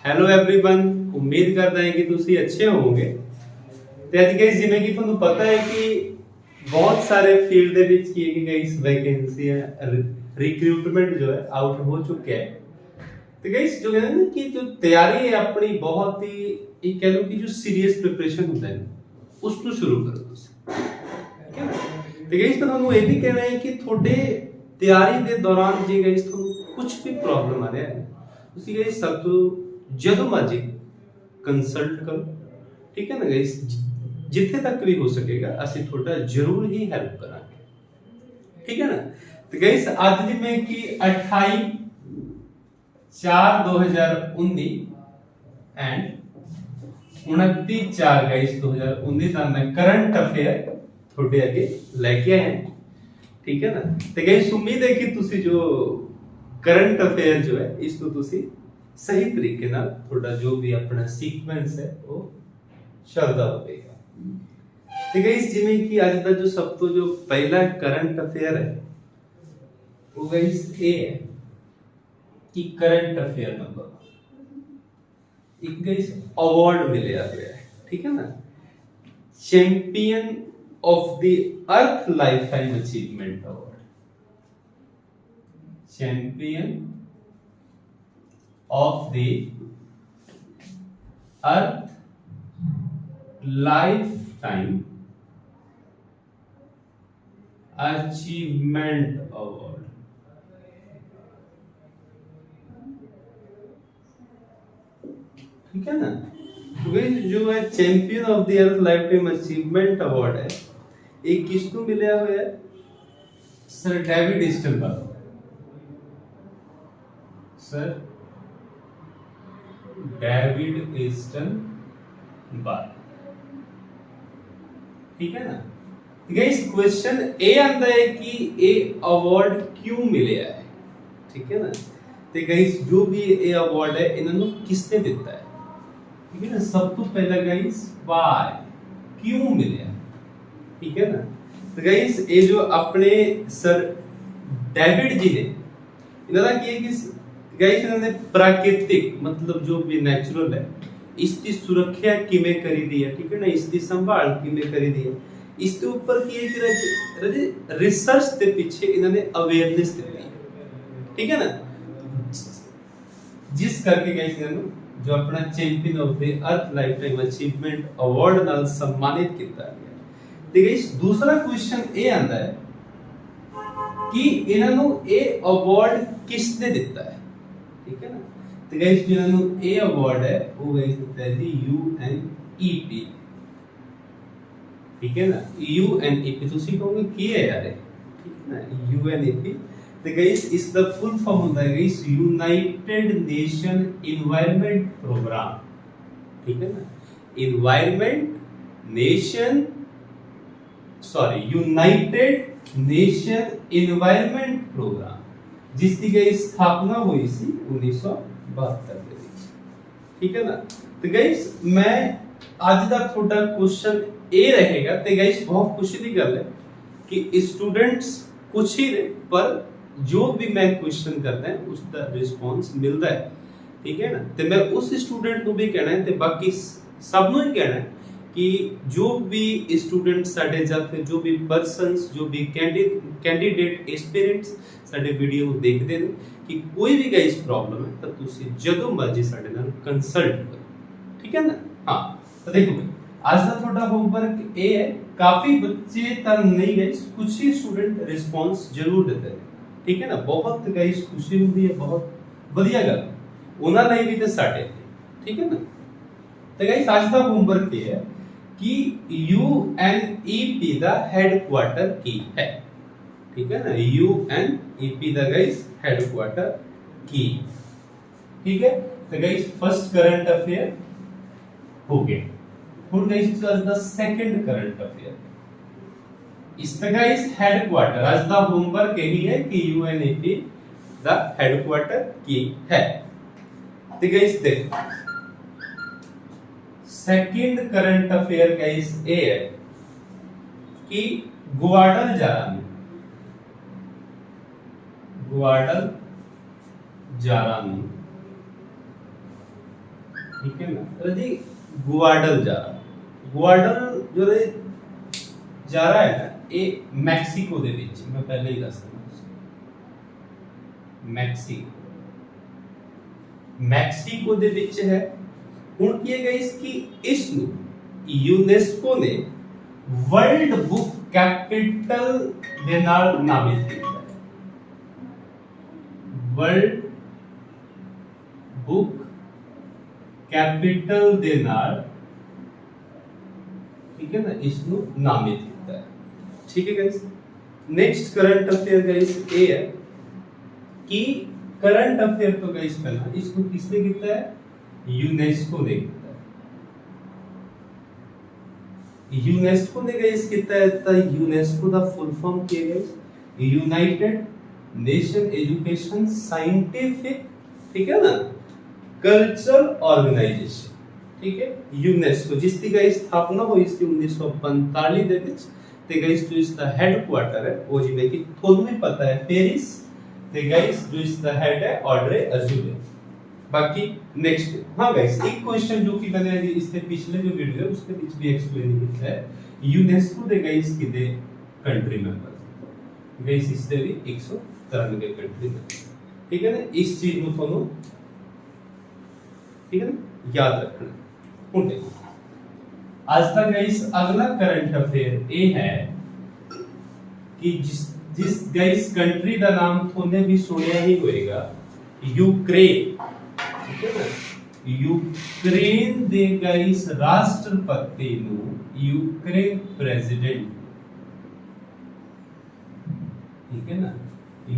Hello everyone ਉਮੀਦ ਕਰਦਾ ਹਾਂ ਕਿ ਤੁਸੀਂ ਅੱਛੇ ਹੋਵੋਗੇ ਤੇ ਅੱਜ ਗਾਇਸ ਜਿਵੇਂ ਕਿ ਤੁਹਾਨੂੰ ਪਤਾ ਹੈ ਕਿ ਬਹੁਤ ਸਾਰੇ ਫੀਲਡ ਦੇ ਵਿੱਚ ਕੀ ਹੈ ਕਿ ਗਾਇਸ वैकेंसी है रिक्रूटमेंट जो है आउट हो चुके हैं तो गाइस जो कहते हैं ना कि जो तैयारी है अपनी बहुत ही एक कह लो कि जो सीरियस प्रिपरेशन होता है उसको शुरू करो ਤੁਸੀਂ ਠੀਕ ਹੈ ਨਾ ਤੇ ਗਾਇਸ ਤੁਹਾਨੂੰ ਇਹ ਵੀ ਕਹਿਣਾ ਹੈ ਕਿ ਤੁਹਾਡੇ ਤਿਆਰੀ ਦੇ ਦੌਰਾਨ ਜੇ ਗਾਇਸ ਤੁਹਾਨੂੰ ਕੁਝ ਵੀ ਪ੍ਰੋਬਲਮ ਆ ਰਿਹਾ ਹੈ ਤੁਸੀਂ ਗਾਇਸ ਸਭ ਤੋਂ ਜਦੋਂ ਮਰਜੀ ਕੰਸਲਟ ਕਰੋ ਠੀਕ ਹੈ ਨਾ ਗਾਇਸ ਜਿੱਥੇ ਤੱਕ ਵੀ ਹੋ ਸਕੇਗਾ ਅਸੀਂ ਤੁਹਾਡਾ ਜ਼ਰੂਰ ਹੀ ਹੈਲਪ ਕਰਾਂਗੇ ਠੀਕ ਹੈ ਨਾ ਤੇ ਗਾਇਸ ਅੱਜ ਜਿਵੇਂ ਕਿ 28/4/2019 ਐਂਡ 29/4/2019 ਦਾ ਮੈਂ ਕਰੰਟ ਅਫੇਅਰ ਤੁਹਾਡੇ ਅੱਗੇ ਲੈ ਕੇ ਆਇਆ ठीक है ना तो गाइस उम्मीद है कि तुसी जो करंट अफेयर जो है इसको तुसी सही तरीके नाल थोड़ा जो भी अपना सीक्वेंस है वो चलदा होवेगा तो गाइस जिवें कि आज दा जो सब तो जो पहला करंट अफेयर है वो गाइस ये है कि करंट अफेयर नंबर एक गाइस अवार्ड मिलया हुआ है ठीक है ना champion of the Earth Lifetime Achievement Award. Champion of the Earth Lifetime Achievement Award. ठीक है ना जो है champion of the earth lifetime achievement award है एक किसको मिला हुआ है सर डेविड ईस्टनबर्ग सर डेविड ईस्टनबर्ग ठीक है ना गाइस क्वेश्चन ए आता है कि ये अवार्ड क्यों मिले है ठीक है ना तो गाइस जो भी ये अवार्ड है इन्होंने किसने दिता है ठीक है ना सब तो पहला गाइस व्हाई क्यों मिले ठीक है ना तो गाइस ये जो अपने सर डेविड जी ने इन्होंने की है कि गाइस इन्होंने प्राकृतिक मतलब जो भी नेचुरल है इसकी सुरक्षा किमें करी दी है ठीक है ना इसकी संभाल किमें करी दी है इसके ऊपर की है कि रिसर्च के पीछे इन्होंने अवेयरनेस दी है ठीक है ना जिस करके गाइस इन्होंने जो अपना champion of the earth lifetime achievement award नाल सम्मानित किया गया ਤੇ ਗਾਇਸ ਦੂਸਰਾ ਕੁਐਸਚਨ ਇਹ ਆਂਦਾ ਹੈ ਕਿ ਇਹਨਾਂ ਨੂੰ ਇਹ ਅਵਾਰਡ ਕਿਸ ਨੇ ਦਿੱਤਾ ਹੈ ਠੀਕ ਹੈ ਨਾ ਤੇ ਗਾਇਸ ਜਿਹਨਾਂ ਨੂੰ ਇਹ ਅਵਾਰਡ ਹੈ ਉਹ ਗਾਇਸ ਦਿੱਤਾ ਹੈ ਜੀ UNEP ਠੀਕ ਹੈ ਨਾ UNEP ਤੁਸੀਂ ਕਹੋਗੇ ਕੀ ਹੈ ਯਾਰ ਇਹ ਠੀਕ ਹੈ ਨਾ UNEP ਤੇ ਗਾਇਸ ਇਸ ਦਾ ਫੁੱਲ ਫਾਰਮ ਹੁੰਦਾ ਹੈ guys united nation environment programme ਠੀਕ ਹੈ ਨਾ environment nation united nation environment programme जिसकी गई स्थापना हुई सी 1972 ਦੇ ਵਿੱਚ ठीक है ना तो गाइस मैं आज ਦਾ ਤੁਹਾਡਾ क्वेश्चन ਇਹ ਰਹੇਗਾ ਤੇ गाइस बहुत खुशी ਦੀ ਗੱਲ ਹੈ कि स्टूडेंट्स कुछ ही ने पर जो भी मैं क्वेश्चन करता है उसका रिस्पांस मिलता है ठीक है ना तो मैं उस स्टूडेंट को भी कहना है ਤੇ ਬਾਕੀ ਸਭ ਨੂੰ ਹੀ ਕਹਿਣਾ है कि जो भी स्टूडेंट साडे या फिर जो भी पर्सनस जो भी कैंडिडेट एस्पिरेंट्स साडे वीडियो देखते हैं कि कोई भी गाइस प्रॉब्लम है तो तुसी जदों मर्जी साडे नाल कंसल्ट करो ठीक है ना हां तो देखो आज का थोड़ा होमवर्क ए है काफी बच्चे तर नहीं गाइस कुछ ही स्टूडेंट रिस्पांस जरूर देते हैं ठीक है ना बहुत गाइस खुशी होती है बहुत बढ़िया गल उन्हां ਲਈ भी ते साडे ठीक है ना तो गाइस आज का होमवर्क ये है कि UNEP ਦਾ ਹੈਡਕੁਆਟਰ ਕੀ ਹੈ ਠੀਕ ਹੈ ਨਾ UNEP ਦਾ ਗਾਇਸ ਹੈਡਕੁਆਟਰ ਕੀ ਠੀਕ ਹੈ तो गाइस फर्स्ट करंट अफेयर हो गया ਹੁਣ गाइस ਅੱਜ ਦਾ ਸੈਕੰਡ ਕਰੰਟ ਅਫੇਅਰ ਇਸ ਦਾ गाइस ਹੈਡਕੁਆਟਰ ਅੱਜ ਦਾ ਹੋਮਵਰਕ ਇਹੀ ਹੈ ਕਿ UNEP ਦਾ ਹੈਡਕੁਆਟਰ ਕੀ ਹੈ ਤੇ गाइस देखो सेकंड करंट अफेयर गाइस ये है कि ग्वाडलजारा ठीक है ना जी। ਗੁਆਡਲਜਾਰਾ ਗੁਆਡਲ ਜਿਹੜੇ ਜਾਰਾ ਹੈ ਨਾ ਇਹ ਮੈਕਸੀਕੋ ਦੇ ਵਿੱਚ ਮੈਂ ਪਹਿਲੇ ਹੀ ਦੱਸ ਦਿੰਦਾ ਮੈਕਸੀਕੋ ਦੇ ਵਿੱਚ ਹੈ। ਹੁਣ ਕੀ ਹੈਗਾ ਇਸ ਕੀ ਇਸ ਨੂੰ ਯੂਨੈਸਕੋ ਨੇ ਵਰਲਡ ਬੁੱਕ कैपिटल ਦੇ ਨਾਲ ਨਾਮਿਤ ਕੀਤਾ ਹੈ। ਵਰਲਡ ਬੁੱਕ कैपिटल ਦੇ ਨਾਲ ठीक है ना इसको नामित किया है। ठीक है guys. Next current affair guys ये है कि करंट अफेयर तो गाइस पहला इसको किसने किया है? यूनेस्को ने किया है। यूनेस्को ने गाइस किया है तो यूनेस्को का फुल फॉर्म क्या है guys? United nation education scientific ठीक है ना कल्चरल ऑर्गेनाइजेशन ठीक है यूनेस्को जिसकी गाइस स्थापना हुई ਸੀ 1945 ਦੇ ਵਿੱਚ ਤੇ गाइस जो इसका हेडक्वार्टर है वो जिਵੇਂ कि ਤੁਹਾਨੂੰ भी पता है पेरिस ਤੇ गाइस जो इसका हेड है ऑड्रे अजूले। बाकी नेक्स्ट हां गाइस एक क्वेश्चन जो कि मैंने इससे पिछले जो वीडियो है उसके बीच भी एक्सप्लेन किया है यूनेस्को ਦੇ गाइस कितने कंट्री मेंबर गाइस इससे भी 193 कंट्री ठीक है ना इस चीज को ਤੁਹਾਨੂੰ ठीक है ना याद रखना। ਹੁਣ ਦੇਖੋ ਅੱਜ ਦਾ गाइस अगला करंट अफेयर ये है कि जिस गाइस कंट्री का नाम तुमने भी सुनिया ही होएगा यूक्रेन ठीक है ना यूक्रेन दे गाइस राष्ट्रपति नु यूक्रेन प्रेसिडेंट ठीक है ना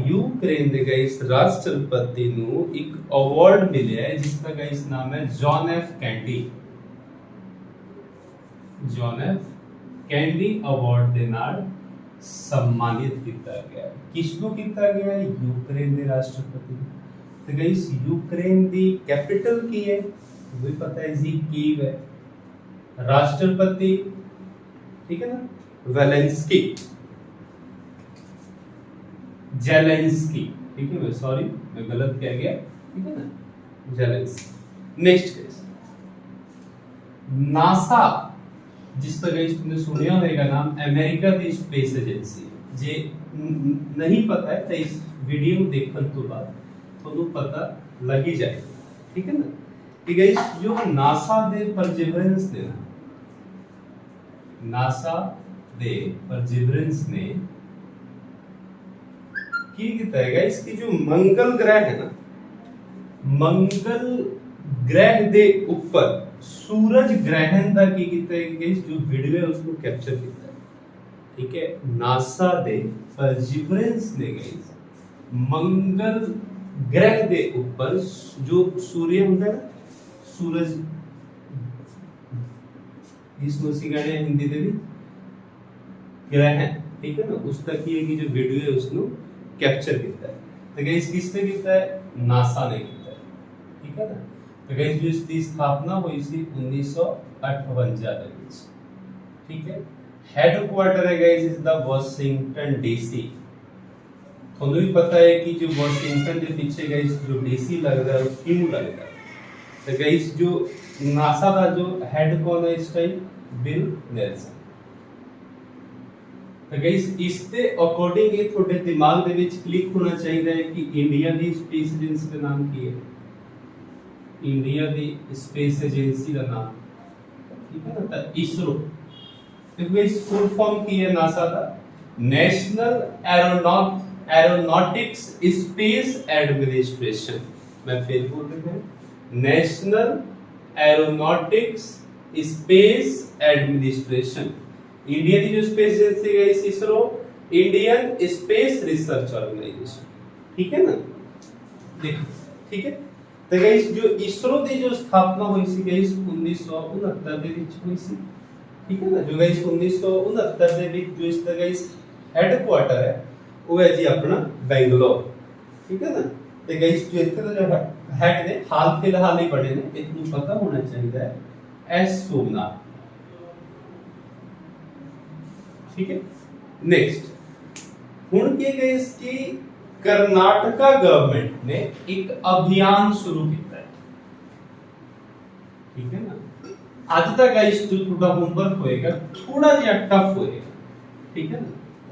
यूक्रेन दे गाइस राष्ट्रपति नु एक अवार्ड मिला है जिसका गाइस नाम है जॉन एफ कैंडी अवार्ड दे नाल सम्मानित किया गया है। किसको किया गया है? यूक्रेन दे राष्ट्रपति तो गाइस यूक्रेन दी कैपिटल की है वो भी पता है जी कीव है। राष्ट्रपति ठीक है ना वेलेंस्की जेलेंस्की ठीक है मैं सॉरी मैं गलत कह गया ठीक है ना जेलेंस्की। नेक्स्ट केस नासा जिस पर गाइस तुमने सुनिया होगा नाम अमेरिका दी स्पेस एजेंसी जे नहीं पता है तो इस वीडियो देखने तो बाद ਤੁਹਾਨੂੰ पता लग ही जाएगा ठीक है ना कि गाइस जो नासा दे परसेवरेंस ने नासा दे परसेवरेंस ने की किया है गाइस कि जो मंगल ग्रह है ना मंगल ग्रह दे ऊपर सूरज ग्रहण का की किया है गाइस जो वीडियो है उसको कैप्चर किया है ठीक है नासा दे परसेवरेंस ने गाइस मंगल ग्रह दे ऊपर जो सूर्य होता है सूरज इसमें सिखाने हिंदी दे भी ग्रहण ठीक है ना उस तक की है कि जो वीडियो है उसको कैप्चर किया है तो गाइस किसने किया है नासा ने किया है ठीक है ना तो गाइस जो इसकी स्थापना हुई थी 1958 ਦੇ ਵਿੱਚ ठीक है हेडक्वार्टर है guys is the Washington DC. ਤੁਹਾਨੂੰ भी पता है कि जो वाशिंगटन के पीछे गाइस जो डीसी लगता है क्यों लगता है तो गाइस जो नासा का जो हेड कौन है इस टाइम बिल नेल्सन तो गाइस इसके अकॉर्डिंग ये थोड़े दिमाग ਦੇ ਵਿੱਚ क्लिक होना चाहिए है कि इंडिया ਦੀ स्पेस एजेंसी का नाम ਕੀ है इंडिया दी स्पेस एजेंसी का नाम ठीक है ना इसरो तो गाइस फुल फॉर्म की है नासा का नेशनल एरोनॉटिक्स स्पेस एडमिनिस्ट्रेशन। मैं फिर बोल देता हूं national aeronautics space administration India की जो स्पेस एजेंसी है ISRO Indian space research organization ठीक है ना देखो ठीक है तो गाइस जो इसरो दी जो स्थापना हुई सी गाइस 1969 ਦੇ ਵਿੱਚ ਹੋਈ ਸੀ ठीक है ना जो गाइस 1969 ਦੇ ਵਿੱਚ जो इसका गाइस हेडक्वार्टर है वो है जी अपना बेंगलोर ठीक है ना तो गाइस जो ਇੱਥੇ ਦਾ जो हेड ने हाल फिलहाल ही बने ने इतना पता होना चाहिए है एस सोमनाथ ठीक है। नेक्स्ट हुन की गाइस की कर्नाटका गवर्नमेंट ने एक अभियान शुरू किया है ठीक है ना। ਅੱਜ ਦਾ ਗਾਇਸ ਜੋ ਤੁਹਾਡਾ ਹੋਮਵਰਕ ਹੋਏਗਾ ਥੋੜਾ ਜਿਹਾ ਟਫ ਹੋਏਗਾ, ਠੀਕ ਹੈ ਨਾ।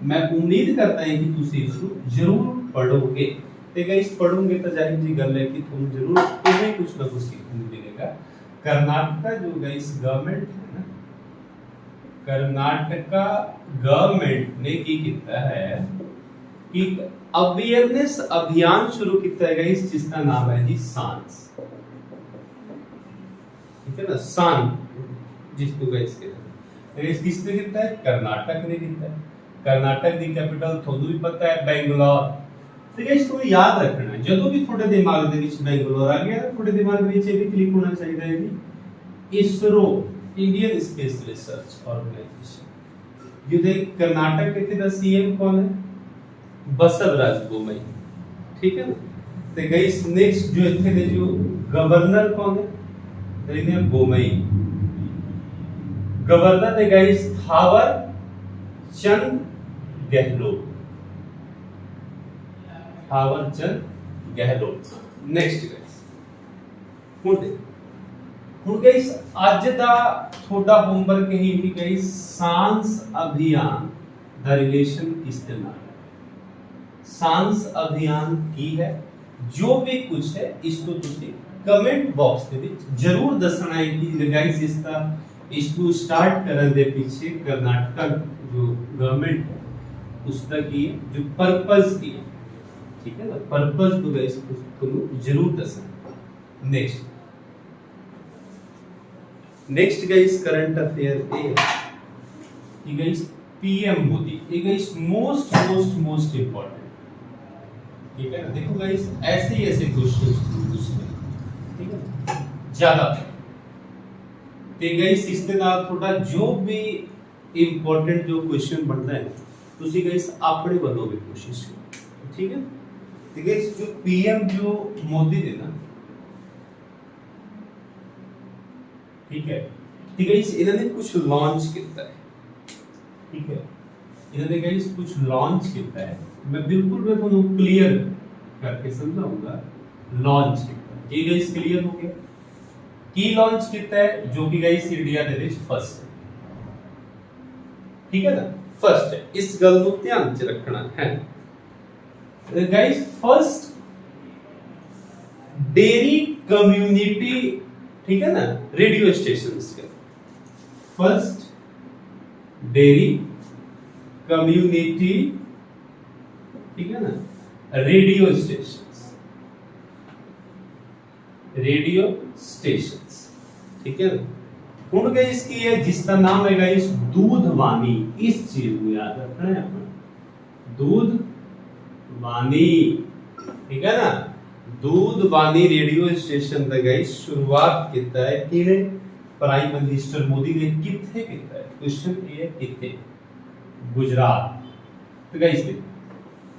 मैं उम्मीद करता है कि ਤੁਸੀਂ ਇਸ ਨੂੰ ਜ਼ਰੂਰ ਪੜੋਗੇ ਤੇ ਗਾਇਸ ਪੜੋਗੇ ਤਾਂ ਜ਼ਾਹਿਰ ਜੀ ਗੱਲ ਹੈ ਕਿ ਤੁਹਾਨੂੰ ਜ਼ਰੂਰ ਇਹਦੇ ਕੁਝ ਨਾ ਕੁਝ सीखने ਨੂੰ मिलेगा। कर्नाटका जो गाइस गवर्नमेंट है ना, कर्नाटका गवर्नमेंट ने की किया है कि अवेयरनेस अभियान शुरू किया है गाइस, जिसका नाम है जी सांस, ठीक है ना। सान जिसको गाइस कहते हैं, गाइस किसने किया है? कर्नाटक ने किया है। कर्नाटक दी कैपिटल ਤੁਹਾਨੂੰ ਵੀ ਪਤਾ ਹੈ बैंगलोर। ਤੇ ਗਾਇਸ ਤੁਹਾਨੂੰ ਯਾਦ ਰੱਖਣਾ ਹੈ ਜਦੋਂ ਵੀ ਤੁਹਾਡੇ ਦਿਮਾਗ ਦੇ ਵਿੱਚ बैंगलोर ਆ ਗਿਆ, ਤੁਹਾਡੇ ਦਿਮਾਗ ਵਿੱਚ ਇਹ ਵੀ ਕਲਿੱਕ ਹੋਣਾ ਚਾਹੀਦਾ ਹੈ ਜੀ ISRO, Indian space research organization. ਜਿਹਦੇ कर्नाटक ਇੱਥੇ ਦਾ सीएम ਕੌਣ ਹੈ? बसवराज बोम्मई, ठीक है ना। ਤੇ ਗਾਇਸ ਨੈਕਸਟ ਜੋ ਇੱਥੇ ਦੇ ਜੋ ਗਵਰਨਰ ਕੌਣ ਹੈ? ਇਹਨੇ बोम्मई। गवर्नर ने guys Thawar Chand Gehlot, Thawar Chand Gehlot. Next guys ਹੁਣ गाइस ਅੱਜ ਦਾ ਤੁਹਾਡਾ ਹੋਮਵਰਕ ਇਹੀ ਵੀ गाइस सांस अभियान ਦਾ ਰਿਲੇਸ਼ਨ ਕਿਸ ਦੇ ਨਾਲ ਹੈ। सांस अभियान ਕੀ ਹੈ, ਜੋ ਵੀ ਕੁਝ ਹੈ इसको ਤੁਸੀਂ कमेंट बॉक्स ਦੇ ਵਿੱਚ ਜ਼ਰੂਰ ਦੱਸਣਾ ਹੈ ਕਿ गाइस इसको स्टार्ट करने के पीछे कर्नाटक जो गवर्नमेंट है उसका की जो पर्पस की, ठीक है ना। पर्पस तो गाइस उसको जरूर दसना। नेक्स्ट गाइस करंट अफेयर ए कि गाइस पीएम मोदी, ये गाइस मोस्ट इंपॉर्टेंट, ठीक है ना। देखो गाइस ऐसे क्वेश्चंस पूछते हैं, ठीक है, ज्यादा ਤੇ ਗਾਇਸ ਇਸ ਦੇ ਨਾਲ ਤੁਹਾਡਾ ਜੋ ਵੀ ਇੰਪੋਰਟੈਂਟ ਜੋ ਕੁਐਸਚਨ ਬਣਦਾ ਹੈ ਤੁਸੀਂ ਗਾਇਸ ਆਪਣੇ ਵੱਲੋਂ ਵੀ ਕੋਸ਼ਿਸ਼ ਕਰੋ, ਠੀਕ ਹੈ। ਤੇ ਗਾਇਸ ਜੋ ਪੀਐਮ ਜੋ ਮੋਦੀ ਦੇ ਨਾ, ਠੀਕ ਹੈ, ਤੇ ਗਾਇਸ ਇਹਨਾਂ ਨੇ ਕੁਝ ਲਾਂਚ ਕੀਤਾ ਹੈ, ਠੀਕ ਹੈ। ਇਹਨਾਂ ਨੇ ਗਾਇਸ ਕੁਝ ਲਾਂਚ ਕੀਤਾ ਹੈ, ਮੈਂ ਤੁਹਾਨੂੰ ਕਲੀਅਰ ਕਰਕੇ ਸਮਝਾਉਂਗਾ। ਲਾਂਚ ਕੀਤਾ ਇਹ ਗਾਇਸ ਕਲੀਅਰ ਹੋ ਗਿਆ ਕੀ ਲਾਂਚ ਕੀਤਾ ਹੈ, ਜੋ ਕਿ ਗਾਇਸ ਇੰਡੀਆ ਦੇ ਵਿੱਚ ਫਸਟ ਹੈ, ਠੀਕ ਹੈ ਨਾ। ਫਸਟ ਹੈ, ਇਸ ਗੱਲ ਨੂੰ ਧਿਆਨ ਚ ਰੱਖਣਾ ਹੈ ਗਾਇਸ। फर्स्ट डेयरी कम्युनिटी, ठीक है ना, रेडियो स्टेशन का फर्स्ट डेयरी कम्युनिटी, ठीक है ना, रेडियो स्टेशंस, ठीक है ना। हुण गाइस की है जिसका नाम है गाइस दूधवानी, इस चीज को याद रखना है अपना, दूधवानी, ठीक है ना। दूधवानी रेडियो स्टेशन का गाइस शुरुआत किता है किने, प्राइम मिनिस्टर मोदी ने किथे किता है, क्वेश्चन ये है किथे, गुजरात। तो गाइस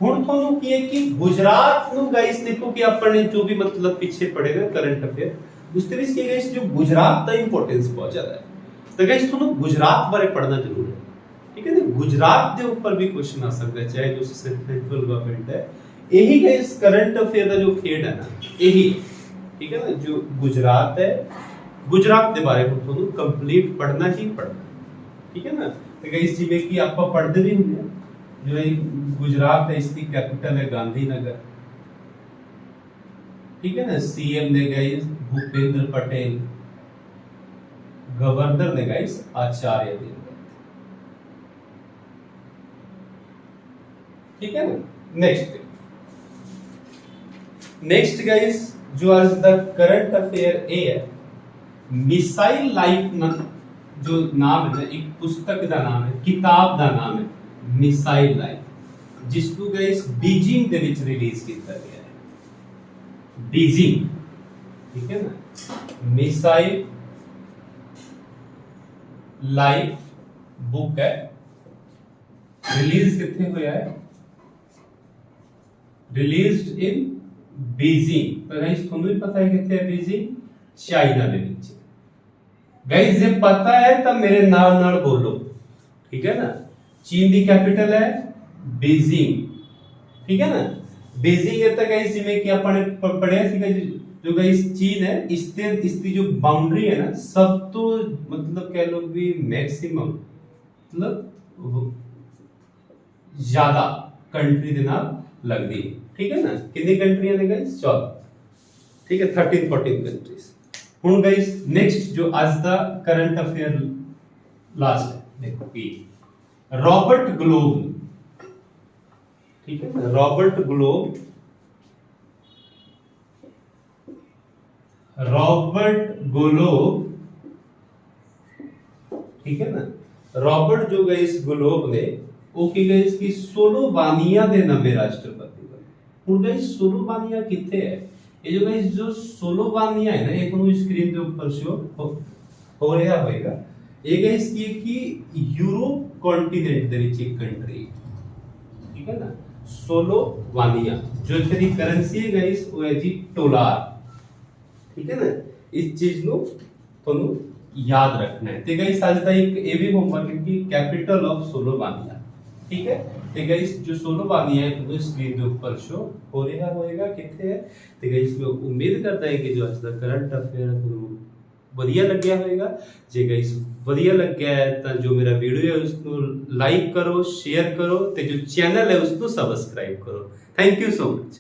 हुण ਤੁਹਾਨੂੰ ਕੀ ਹੈ ਕਿ गुजरात ਨੂੰ गाइस देखो कि अपने जो भी मतलब पीछे पड़ेगा करंट अफेयर उसके ਵਿੱਚ ਕੀ गाइस जो गुजरात ਦਾ इंपोर्टेंस बहुत ज्यादा है। तो गाइस ਤੁਹਾਨੂੰ गुजरात बारे पढ़ना जरूर है, ठीक है ना। गुजरात के ऊपर भी क्वेश्चन आ सकता है, चाहे जो सेंट्रल गवर्नमेंट है, यही गाइस करंट अफेयर का जो खेड है ना यही, ठीक है ना। जो गुजरात है, गुजरात के बारे में ਤੁਹਾਨੂੰ कंप्लीट पढ़ना ही पढ़ना, ठीक है ना। तो गाइस जिਵੇਂ कि ਆਪਾਂ पढ़ते भी ਹੁੰਦੇ ਆ, जो गुजरात है इसकी कैपिटल है गांधीनगर, ठीक है ना। सीएम ने गाइस भूपेंद्र पटेल, गवर्नर ने गाइस आचार्य देवव्रत, ठीक है ना। नेक्स्ट गाइस जो आज द करंट अफेयर ए है, मिसाइल लाइफ ना जो नाम है ना, एक पुस्तक का नाम है, किताब का नाम है मिसाइल लाइफ, जिसको गाइस बीजिंग ਦੇ ਵਿੱਚ ਰਿਲੀਜ਼ ਕੀਤਾ ਗਿਆ ਹੈ, बीजिंग, ठीक है ना। मिसाइल लाइफ बुक है, रिलीज कितने होया है, रिलीज्ड इन बीजिंग। तो गाइस ਤੁਹਾਨੂੰ ਵੀ ਪਤਾ ਹੈ ਕਿੱਥੇ ਹੈ बीजिंग, ਚਾਈਨਾ ਦੇ ਵਿੱਚ। गाइस ਜੇ पता है तो मेरे नाल नाल बोलो, ठीक है ना। चीन की कैपिटल है बीजिंग, ठीक है ना। बीजिंग है तो गाइस जिਵੇਂ कि ਆਪਾਂ ਨੇ ਪੜਿਆ ਸੀਗਾ जो गाइस चीन है इसकी जो बाउंड्री है ना सब तो मतलब कह लो भी मैक्सिमम मतलब ज्यादा कंट्री ਦੇ ਨਾਲ लगदी है ठीक है ना कितनी कंट्रियां ने गाइस 14 ठीक है 13-14 कंट्रीज ਹੁਣ गाइस नेक्स्ट जो आज ਦਾ करंट अफेयर लास्ट है देखो ये रॉबर्ट ग्लोब ठीक है ना रॉबर्ट ग्लोब ठीक है ना रॉबर्ट जो गाइस ग्लोब ने ਉਹ ਕੀ ਗਾਇਸ ਕਿ सोलोवानिया ਦੇ ਨਵੇਂ ਰਾਸ਼ਟਰਪਤੀ ਬਣੇ ਹੁਣ ਗਾਇਸ सोलोवानिया ਕਿੱਥੇ ਹੈ ये जो गाइस जो सोलोवानिया है ना ये ਤੁਹਾਨੂੰ स्क्रीन ਦੇ ਉੱਪਰ ਸ਼ੋ ਹੋ ਰਿਹਾ ਹੋਵੇਗਾ ਇਹ ਗਾइस ਕੀ ਹੈ ਕਿ यूरोप कॉन्टिनेंट ਦੇ ਵਿੱਚ ਇੱਕ ਕੰਟਰੀ ਠੀਕ ਹੈ ਨਾ सोलोवानिया जो ਇੱਥੇ ਦੀ ਕਰੰਸੀ ਹੈ ਗਾइस ਉਹ ਹੈ ਜੀ ਡਾਲਰ ਠੀਕ ਹੈ ਨਾ ਇਸ ਚੀਜ਼ ਨੂੰ ਤੁਹਾਨੂੰ याद रखना है तो गाइस आज का एक ये भी होमवर्क है कि कैपिटल ऑफ सोलोवानिया ठीक है तो गाइस जो सोलोवानिया है वो स्क्रीन के ऊपर शो हो रहा होएगा कितने है तो गाइस मैं उम्मीद करता है कि जो आज का करंट अफेयर है ਵਧੀਆ ਲੱਗਿਆ ਹੋਵੇਗਾ ਜੇ ਗਾइस ਵਧੀਆ ਲੱਗਿਆ ਹੈ ਤਾਂ ਜੋ ਮੇਰਾ ਵੀਡੀਓ ਹੈ ਉਸ ਨੂੰ ਲਾਈਕ ਕਰੋ ਸ਼ੇਅਰ ਕਰੋ ਤੇ ਜੋ ਚੈਨਲ ਹੈ ਉਸ ਨੂੰ ਸਬਸਕ੍ਰਾਈਬ ਕਰੋ ਥੈਂਕ ਯੂ ਸੋ ਮਚ